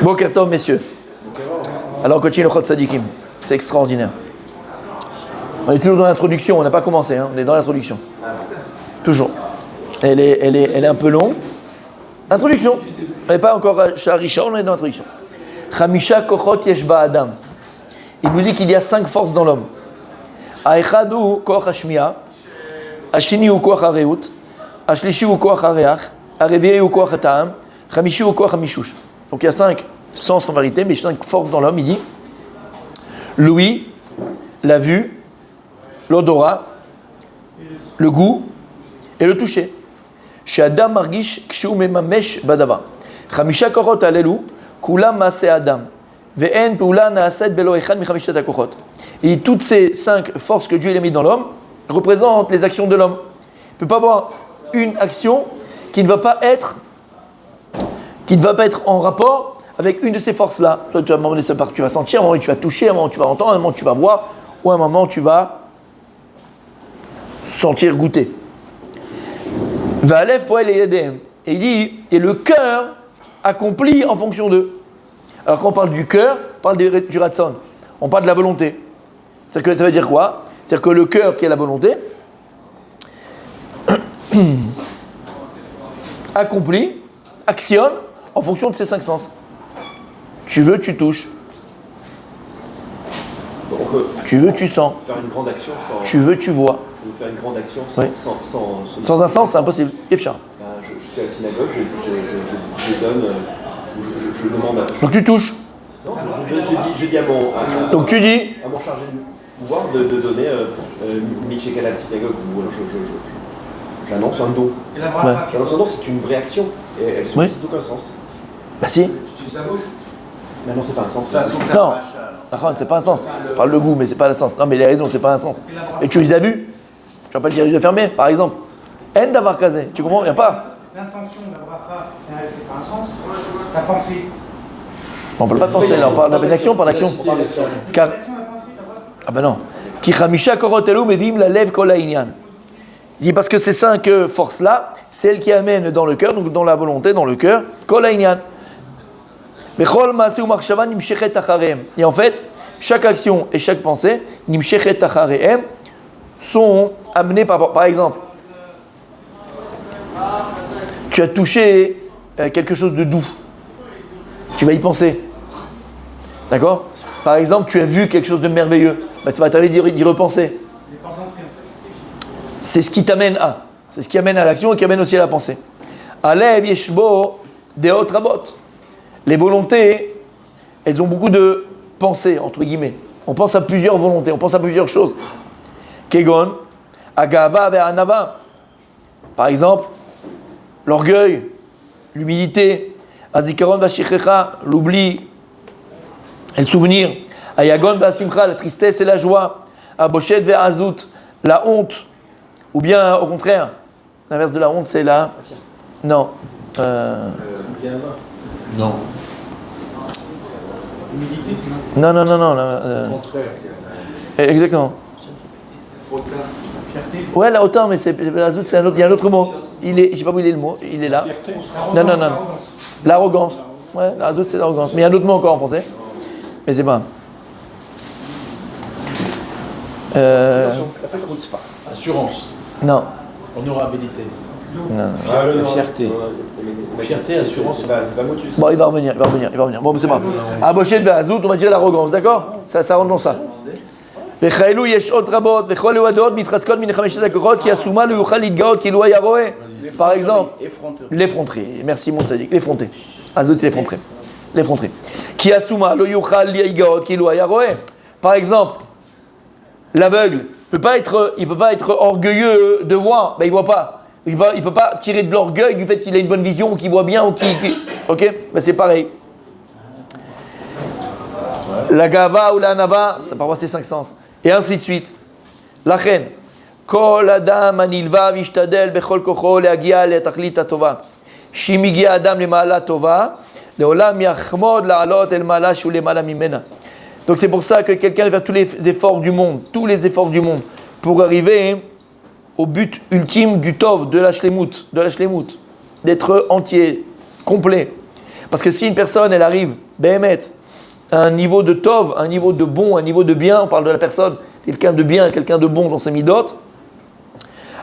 Boker Tov, messieurs. Alors on continue le Chot Sadikim. C'est extraordinaire. On est toujours dans l'introduction, on n'a pas commencé, hein. On est dans l'introduction. Toujours. Elle est un peu longue. Introduction. On n'est pas encore à Sharisha, on est dans l'introduction. Chamisha Kochot Yesh Ba'adam. Il nous dit qu'il y a 5 forces dans l'homme. Aechadu Koch Hashmiya, Ashini ou Koch Hareut, Ashlishi ou Koch Hareach, Areviei ou Koch Hata'am, Chamishi ou Koch Hamishush. Donc il y a 5 sens en vérité, mais 5 forces dans l'homme. Il dit l'ouïe, la vue, l'odorat, le goût et le toucher. Chez Adam Margish Kshu Memamesh Badaba. Chamisha Kochot Alelu, Kulam Maase Adam. Ve'en Peula Naaset Belo Echad Michamishat Kochot. Et toutes ces 5 forces que Dieu a mis dans l'homme représentent les actions de l'homme. Il ne peut pas avoir une action qui ne va pas être en rapport avec une de ces forces-là. Toi, à un moment donné, tu vas sentir, à un moment tu vas toucher, à un moment tu vas entendre, à un moment tu vas voir, ou à un moment tu vas sentir, goûter. Va'alef poel et yedem. Et il dit, et le cœur accomplit en fonction d'eux. Alors quand on parle du cœur, on parle du ratson. On parle de la volonté. C'est-à-dire que ça veut dire quoi? C'est-à-dire que le cœur qui est la volonté accomplit, actionne en fonction de ses 5 sens. Tu veux, tu touches. Tu veux, tu sens. Faire une grande action sans. Tu veux, tu vois. Faire une grande action sans. Oui. Sans un sens, c'est impossible. Yefchar. Je suis à la synagogue, je donne. Je demande à. Donc tu touches. Non, je dis à mon. Donc tu dis. À mon chargé de pouvoir de donner 1000 shekels à la synagogue. Ou alors j'annonce un don. Et la bracha, J'annonce un don, c'est une vraie action. Et elle ne suscite aucun sens. Bah si. tu utilises la bouche. Mais non, c'est pas un sens. Non. C'est pas un sens. On parle de goût, mais c'est pas un sens. Non, mais il a raison, c'est pas un sens. Et tu les as vus. Tu vas pas le dire les yeux fermés, par exemple. En d'avoir casé. Tu comprends? Il n'y a pas. L'intention de la bracha, c'est pas un sens. La pensée. On ne parle pas de penser, là. On parle d'action, par l'action. Car. Ah ben non. Ki chamisha korotelu mevim la lev kol ha'inyan. Il dit parce que ces 5 forces-là, c'est elles qui amènent dans le cœur, donc dans la volonté, dans le cœur, kol ha'inyan. Bechol ma'aseh u'machshava nimshechet acharehem. Et en fait, chaque action et chaque pensée, nimshechet acharehem, sont amenées par exemple, tu as touché quelque chose de doux. Tu vas y penser. D'accord? Par exemple, tu as vu quelque chose de merveilleux. Bah, ça va t'arriver d'y repenser. C'est ce qui t'amène à. C'est ce qui amène à l'action et qui amène aussi à la pensée. Alev yeshbo deot rabot. Les volontés, elles ont beaucoup de pensées, entre guillemets. On pense à plusieurs volontés, on pense à plusieurs choses. Kegon, agava ve'anava. Par exemple, l'orgueil, l'humilité, azikaron v'ashichecha, l'oubli et le souvenir, ayagon v'asimcha, la tristesse et la joie, aboshet ve'azut, la honte, ou bien au contraire, l'inverse de la honte, c'est la... Non. Non. Humilité. Non. Au contraire. Exactement. Fierté. Ouais, la hauteur, mais c'est l'azut, c'est un autre. Il y a un autre mot. Il est, je sais pas où il est le mot. Il est là. Non. L'arrogance. Ouais, l'azut, c'est l'arrogance. Mais il y a un autre mot encore en français. Mais c'est pas. Assurance. Non. Honorabilité. Non. Fierté. Fierté, assurance. C'est pas motus. Bon, il va revenir. Bon, c'est pas. Aboshet ve'azut, on va dire l'arrogance, d'accord? Ça rentre dans ça. Bechaelu yesh ot rabot, bechol ewadot mitraskot min chameshet hakachot ki asuma lo yuchal litgaot ki lo haya roeh. Par exemple, l'effronterie. Merci mon tzaddik, l'effronter. Azut, c'est l'effronter. Qui asuma lo yuchal litgaot ki lo haya roeh. Par exemple, l'aveugle, il peut pas être orgueilleux de voir, ben il voit pas. Il peut pas tirer de l'orgueil du fait qu'il a une bonne vision ou qu'il voit bien ou OK? Ben c'est pareil. La gava ou la nava, ça parfois c'est 5 sens. Et ainsi de suite. La reine. Kol adam anilva vishtadel bechol kocho leagia letachlit atova. Shimigia adam lemala tova, leolam yachmod la'alot el mala shu lemala mimena. Donc c'est pour ça que quelqu'un va faire tous les efforts du monde, pour arriver au but ultime du tov, de la shlemut, d'être entier, complet. Parce que si une personne, elle arrive, Béhémet, à un niveau de tov, un niveau de bon, un niveau de bien, on parle de la personne, quelqu'un de bien, quelqu'un de bon dans ses midot,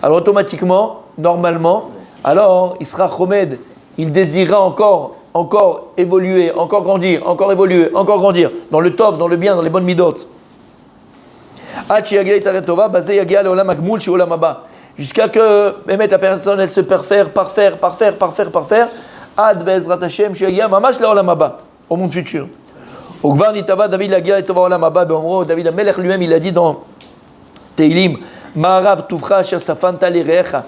alors automatiquement, normalement, alors il sera chomed, il désirera encore évoluer, encore grandir, encore évoluer, encore grandir, dans le tov, dans le bien, dans les bonnes midot. Jusqu'à que Béhémet, la personne, elle se parfaire, Ad Bezrat Hashem, Shiagia, Mamash la Olam Haba, au monde futur. Au Gvar Nitava, David Lagia et Tova Olam Haba, David Amelech lui-même, il a dit dans Teilim, Ma'arav Tufra, Asher Safanta Lirecha.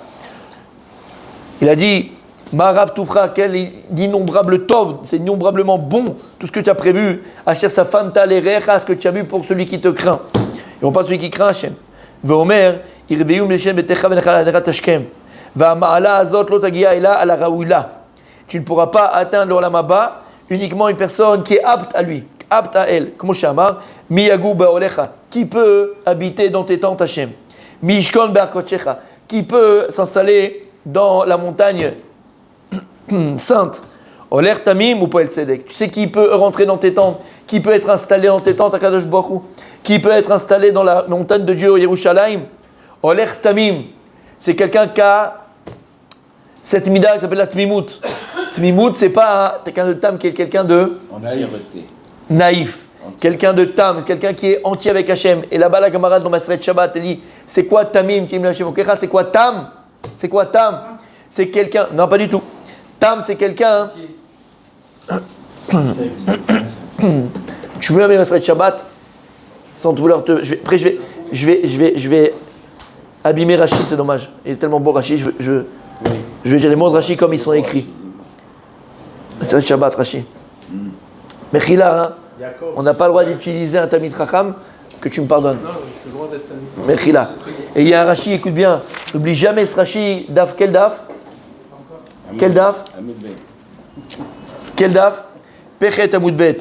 Il a dit, Ma'arav Tufra, quel innombrable tov, c'est innombrablement bon, tout ce que tu as prévu, Asher Safanta Lirecha, ce que tu as vu pour celui qui te craint. Et on parle celui qui craint Hashem. Veomer, Irveum Leshem Betecha Venechal Aderat Ashkem. Va'ama'ala Azot Lotagia Ela Ala Raouila. Tu ne pourras pas atteindre l'Olam Haba uniquement une personne qui est apte à lui, apte à elle. Comme Shamar, Miyagu Baolecha, qui peut habiter dans tes tentes Hashem. Mishkon Be'arkochecha, qui peut s'installer dans la montagne sainte. Oler Tamim ou Poel Tzedek. Tu sais qui peut rentrer dans tes tentes, qui peut être installé dans tes tentes à Kadosh Baruch Hu, qui peut être installé dans la montagne de Dieu au Yerushalayim. Oler Tamim, c'est quelqu'un qui a cette mida qui s'appelle la Tmimut. Tmimut, c'est pas quelqu'un de tam qui est quelqu'un de naïf. Quelqu'un de tam, c'est quelqu'un qui est entier avec Hachem. Et là-bas, la camarade dans Maseret Shabbat, elle dit, c'est quoi Tamim? C'est quoi Tam? C'est quoi Tam? C'est quelqu'un... Non, pas du tout. Tam, c'est quelqu'un... Tu veux bien Maseret Shabbat sans te vouloir te... Après, je vais abîmer Rashi, c'est dommage. Il est tellement beau Rashi, je vais dire les mots de Rashi comme ils sont écrits. C'est Shabbat, Rashi. Mechila, hein, on n'a pas le droit d'utiliser un Tamid Chacham, que tu me pardonnes. Non, je suis le droit d'être Tamid. Mechila. Et il y a un Rashi, écoute bien, n'oublie jamais ce Rashi, Daf, quel Daf? Quel Daf? Quel Daf? Pechet Amud Bet.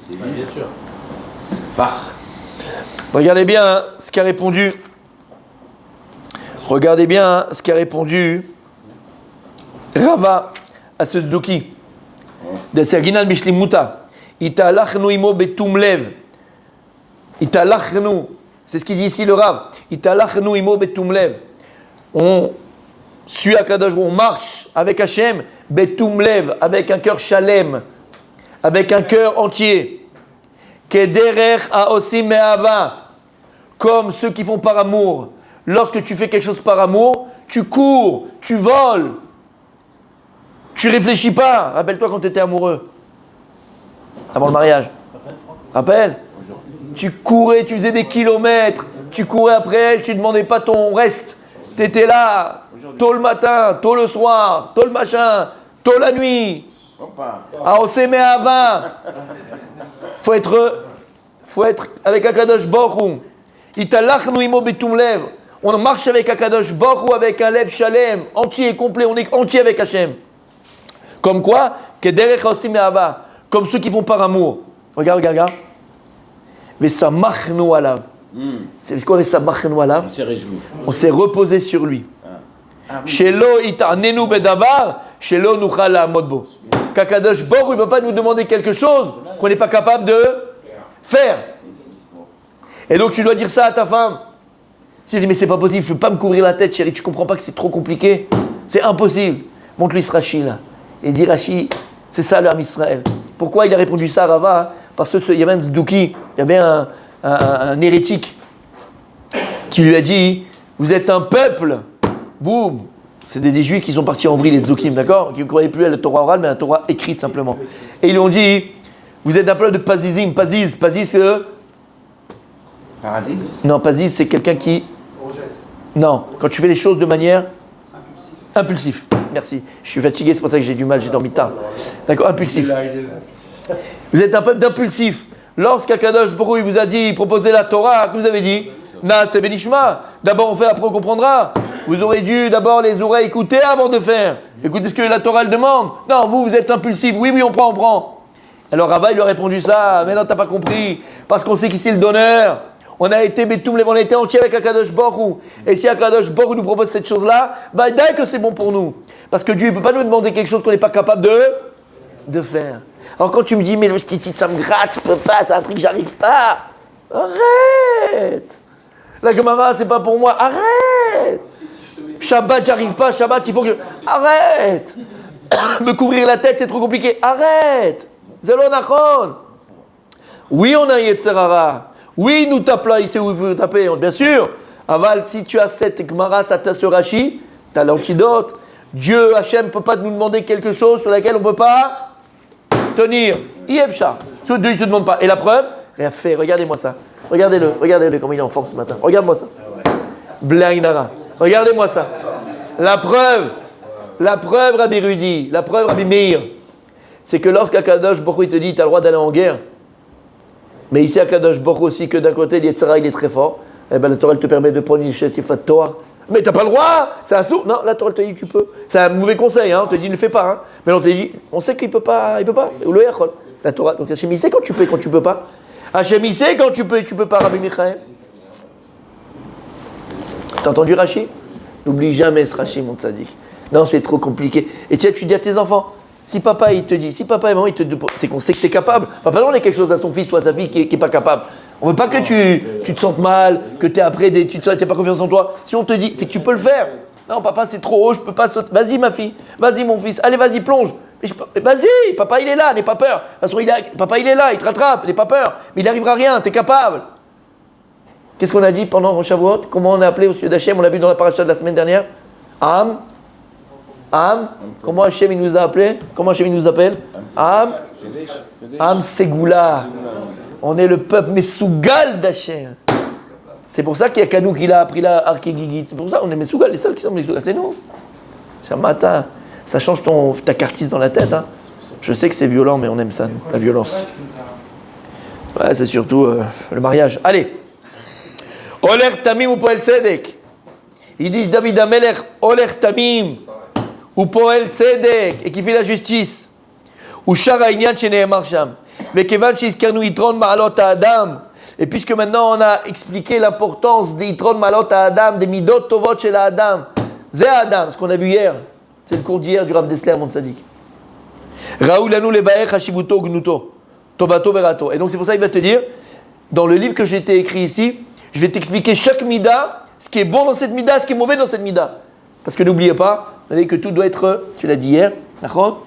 Bien sûr. Regardez bien hein, ce qu'a répondu. Regardez bien hein, ce qu'a répondu Rava à ce Zduki. De Serginal Mishlimuta. Italachnu imo betum lev. Italachnu. C'est ce qu'il dit ici le Rav. Italachnu imo betum lev. On suit Akadosh, on marche avec Hachem, betum lev, avec un cœur shalem, avec un cœur entier. Kederech haosim me'ava. Comme ceux qui font par amour. Lorsque tu fais quelque chose par amour, tu cours, tu voles. Tu réfléchis pas. Rappelle-toi quand tu étais amoureux. Avant le mariage. Rappelle. Tu courais, tu faisais des kilomètres. Tu courais après elle, tu ne demandais pas ton reste. Tu étais là, tôt le matin, tôt le soir, tôt le machin, tôt la nuit. Ah, on s'aimait à 20. Faut être avec Akadosh Baruch Hu. Italachnu imo betum lev. On marche avec Akadosh Baruch Hu avec un lev shalem, entier, complet. On est entier avec Hachem. Comme quoi, kederech haosim me'ava, comme ceux qui font par amour. Regarde. Vesamachnu alav. C'est quoi vesamachnu alav? On s'est réjoui. On s'est reposé sur lui. Shelo itanenu bedavar, shelo nuchal la'amod bo. Qu'Akadosh Baruch Hu ne va pas nous demander quelque chose qu'on n'est pas capable de faire. Et donc tu dois dire ça à ta femme. Si elle dit mais c'est pas possible, je ne peux pas me couvrir la tête, chérie, tu comprends pas que c'est trop compliqué? C'est impossible. Montre-lui ce Rashi là. Et dit Rashi, c'est ça le Ham Israël. Pourquoi il a répondu ça à Rava hein? Parce qu'il y avait un Zdouki, il y avait un hérétique qui lui a dit, vous êtes un peuple, vous, c'est des juifs qui sont partis en vrille, les Zdoukim, d'accord? Qui ne croyaient plus à la Torah orale, mais à la Torah écrite simplement. Et ils lui ont dit, vous êtes un peuple de Pazizim. Paziz, c'est Parasite? Non, Paziz, c'est quelqu'un qui... Non, quand tu fais les choses de manière... Impulsif. Merci. Je suis fatigué, c'est pour ça que j'ai du mal, j'ai dormi tard. D'accord, impulsif. Vous êtes un peuple d'impulsif. Lorsqu'Akadosh Baruch Hu vous a dit, proposez la Torah, que vous avez dit? Na, c'est Benishma. D'abord on fait, après on comprendra. Vous aurez dû d'abord les oreilles écouter avant de faire. Écoutez ce que la Torah elle demande. Non, vous êtes impulsif. Oui, on prend. Alors Rava, il lui a répondu ça. Mais non, t'as pas compris. Parce qu'on sait qu'ici le donneur. On a été Betoum, on a été entier avec Akadosh Baruch Hu. Et si Akadosh Baruch Hu nous propose cette chose-là, bah dès que c'est bon pour nous. Parce que Dieu ne peut pas nous demander quelque chose qu'on n'est pas capable de de faire. Alors quand tu me dis, mais le tzitzit, ça me gratte, je peux pas, c'est un truc, j'arrive pas. Arrête. La Gemara, c'est pas pour moi. Arrête. Shabbat, j'arrive pas. Shabbat, il faut que... Arrête. Me couvrir la tête, c'est trop compliqué. Arrête. Zelo nachon. Oui, on a un Yetzer Hara. Oui, nous tape là, il sait où il faut taper, bien sûr. Aval, si tu as cette Gemara, ça t'a ce Rashi, tu as l'antidote. Dieu, Hachem, ne peut pas nous demander quelque chose sur laquelle on ne peut pas tenir. Yevcha. Dieu ne te demande pas. Et la preuve, il a fait, regardez-moi ça. Regardez-le comme il est en forme ce matin. Regarde-moi ça. Blainara. Regardez-moi ça. La preuve, Rabbi Rudi, la preuve, Rabbi Meir, c'est que lorsqu'Akadosh Baruch Hu te dit, tu as le droit d'aller en guerre, mais ici, Akadosh Baruch Hu aussi, que d'un côté, l'Yetzara, il est très fort, eh ben, la Torah, elle te permet de prendre une Shetifat Torah. Mais t'as pas le droit, c'est un sourd. Non, la Torah, elle te dit, tu peux. C'est un mauvais conseil, hein. On te dit, ne le fais pas, hein. Mais on te dit, on sait qu'il peut pas, Ou le Yachol. La Torah, donc Hachem, il sait quand tu peux et quand tu peux pas. Hachem, il sait quand tu peux et tu peux pas, Rabbi Michael. T'as entendu Rashi? N'oublie jamais ce Rashi, mon tzaddik. Non, c'est trop compliqué. Et tiens, tu dis à tes enfants, si papa il te dit, si papa et maman ils te disent, c'est qu'on sait que tu es capable. Papa demande quelque chose à son fils ou à sa fille qui est pas capable. On veut pas que tu te sentes mal, que tu es après, tu n'as pas confiance en toi. Si on te dit, c'est que tu peux le faire. Non, papa, c'est trop haut, je peux pas sauter. Vas-y, ma fille, vas-y, mon fils, allez, vas-y, plonge. Vas-y, papa, il est là, n'aie pas peur. De toute façon, papa, il est là, il te rattrape, n'aie pas peur. Mais il n'arrivera rien, tu es capable. Qu'est-ce qu'on a dit pendant Shavuot? Comment on a appelé au ciel d'Hachem? On l'a vu dans la paracha de la semaine dernière. Am. Comment Hachem il nous a appelé? Comment Hachem il nous appelle? Am Segula. On est le peuple Mesougal d'Hachem. C'est pour ça qu'il n'y a qu'à nous qu'il a appris la Ark et Gigit. C'est pour ça qu'on est Mesougal, les seuls qui sont Mesougal, c'est nous. C'est un matin. Ça change ta cartisse dans la tête. Hein. Je sais que c'est violent, mais on aime ça, nous, la violence. Ouais, c'est surtout le mariage. Allez. Oler Tamim ou Poel Tzedek. Il dit David Amelech, Oler Tamim ou Poel Tzedek, et qui fait la justice. Ou Shara Inyan Sheneemar Sham. Mais Kevan Shizkarnu Yitron Ma'alot Adam. Et puisque maintenant on a expliqué l'importance des Yitron Ma'alot Adam, des Midot Tovot Shel Adam. Zé Adam, ce qu'on a vu hier. C'est le cours d'hier du Rav Dessler, mon tzaddik. Raoul Anou Levaer Hashibuto Gnuto. Tovato Verato. Et donc c'est pour ça qu'il va te dire, dans le livre que j'ai écrit ici, je vais t'expliquer chaque mida, ce qui est bon dans cette mida, ce qui est mauvais dans cette mida. Parce que n'oubliez pas, vous savez que tout doit être, tu l'as dit hier, d'accord ?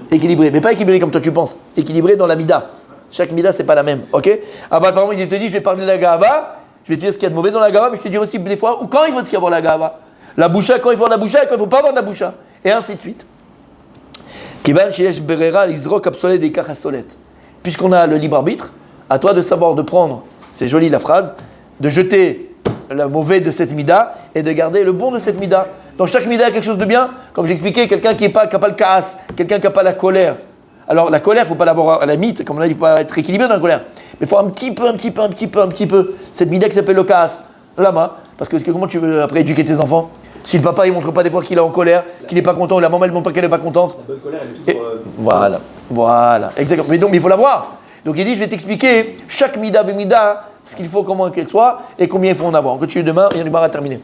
Équilibré. Mais pas équilibré comme toi tu penses. Équilibré dans la mida. Chaque mida, c'est pas la même. Ok ? Ah bah, par exemple, il te dit, je vais parler de la gava, je vais te dire ce qu'il y a de mauvais dans la gava, mais je te dis aussi des fois, ou quand il faut y avoir la gava. La boucha, quand il faut avoir la boucha, et quand il ne faut pas avoir de la boucha. Et ainsi de suite. Puisqu'on a le libre arbitre, à toi de savoir de prendre, c'est joli la phrase, de jeter le mauvais de cette mida et de garder le bon de cette mida. Dans chaque mida, il y a quelque chose de bien. Comme j'expliquais, quelqu'un qui n'a pas le kaas, quelqu'un qui n'a pas la colère. Alors la colère, il ne faut pas l'avoir à la mythe, comme on a dit, il faut pas être équilibré dans la colère. Mais il faut un petit peu. Cette mida qui s'appelle le kaas. Lama. Parce que comment tu veux après éduquer tes enfants? Si le papa il montre pas des fois qu'il est en colère, qu'il n'est pas content, ou la maman elle montre pas qu'elle n'est pas contente. La bonne colère, elle est toujours. Voilà, exactement. Mais donc il faut l'avoir. Donc il dit, je vais t'expliquer chaque mida bemida, ce qu'il faut, comment qu'elle soit, et combien il faut en avoir. On continue demain, il y a du bar à terminer.